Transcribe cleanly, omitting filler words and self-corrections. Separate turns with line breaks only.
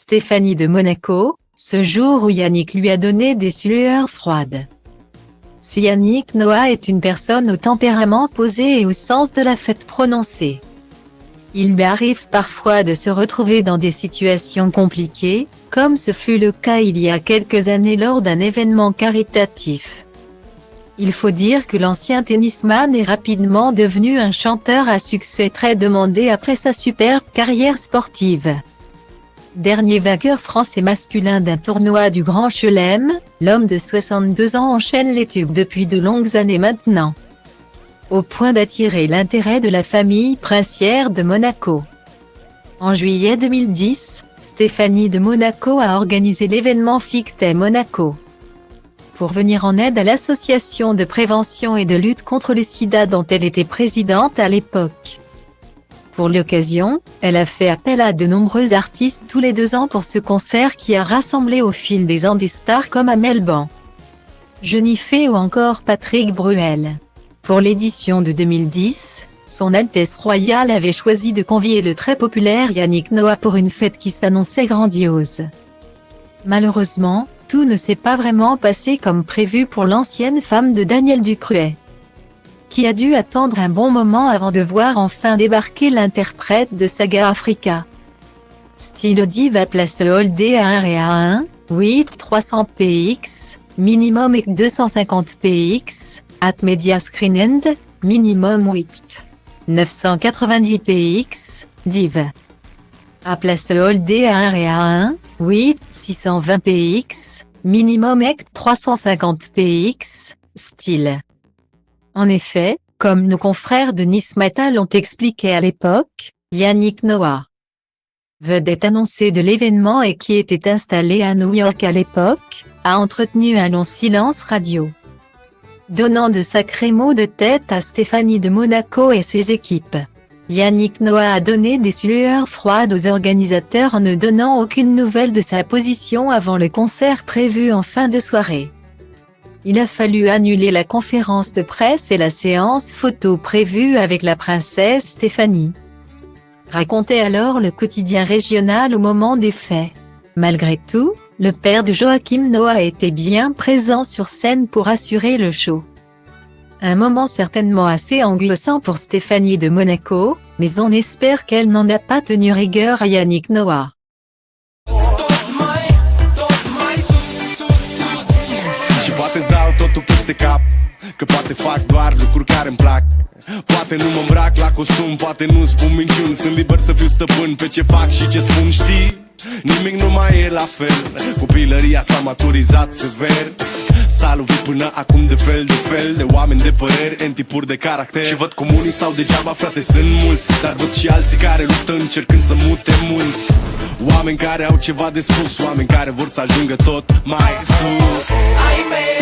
Stéphanie de Monaco, ce jour où Yannick lui a donné des sueurs froides. Si Yannick Noah est une personne au tempérament posé et au sens de la fête prononcé, il lui arrive parfois de se retrouver dans des situations compliquées, comme ce fut le cas il y a quelques années lors d'un événement caritatif. Il faut dire que l'ancien tennisman est rapidement devenu un chanteur à succès très demandé après sa superbe carrière sportive. Dernier vainqueur français masculin d'un tournoi du Grand Chelem, l'homme de 62 ans enchaîne les tubes depuis de longues années maintenant, au point d'attirer l'intérêt de la famille princière de Monaco. En juillet 2010, Stéphanie de Monaco a organisé l'événement Fictet Monaco pour venir en aide à l'association de prévention et de lutte contre le sida dont elle était présidente à l'époque. Pour l'occasion, elle a fait appel à de nombreux artistes tous les 2 ans pour ce concert qui a rassemblé au fil des ans des stars comme Amel Ban, Jennifer ou encore Patrick Bruel. Pour l'édition de 2010, Son Altesse Royale avait choisi de convier le très populaire Yannick Noah pour une fête qui s'annonçait grandiose. Malheureusement, tout ne s'est pas vraiment passé comme prévu pour l'ancienne femme de Daniel Ducruet, qui a dû attendre un bon moment avant de voir enfin débarquer l'interprète de Saga Africa. Style Diva place Holdé à 1 et à 1, 8 300 px, minimum et 250 px, at Media Screen End, minimum 8 990 px, div. À place Holdé à 1 et à 1, 8 620 px, minimum et 350 px, style. En effet, comme nos confrères de Nice Matin l'ont expliqué à l'époque, Yannick Noah, vedette annoncée de l'événement et qui était installé à New York à l'époque, a entretenu un long silence radio, donnant de sacrés maux de tête à Stéphanie de Monaco et ses équipes. Yannick Noah a donné des sueurs froides aux organisateurs en ne donnant aucune nouvelle de sa position avant le concert prévu en fin de soirée. Il a fallu annuler la conférence de presse et la séance photo prévue avec la princesse Stéphanie, racontait alors le quotidien régional au moment des faits. Malgré tout, le père de Joachim Noah était bien présent sur scène pour assurer le show. Un moment certainement assez angoissant pour Stéphanie de Monaco, mais on espère qu'elle n'en a pas tenu rigueur à Yannick Noah.
Și poate-ți dau totul peste cap, că poate fac doar lucruri care-mi plac. Poate nu mă îmbrac la costum, poate nu spun minciuni. Sunt liber să fiu stăpân pe ce fac și ce spun, știi? Nimic nu mai e la fel, copilăria s-a maturizat sever. S-a lovit până acum de fel de oameni de păreri, în tipuri de caracter. Și văd cum unii stau degeaba, frate, sunt mulți, dar văd și alții care luptă încercând să mute munți. Oameni care au ceva de spus, oameni care vor să ajungă tot mai sus. Ai mei,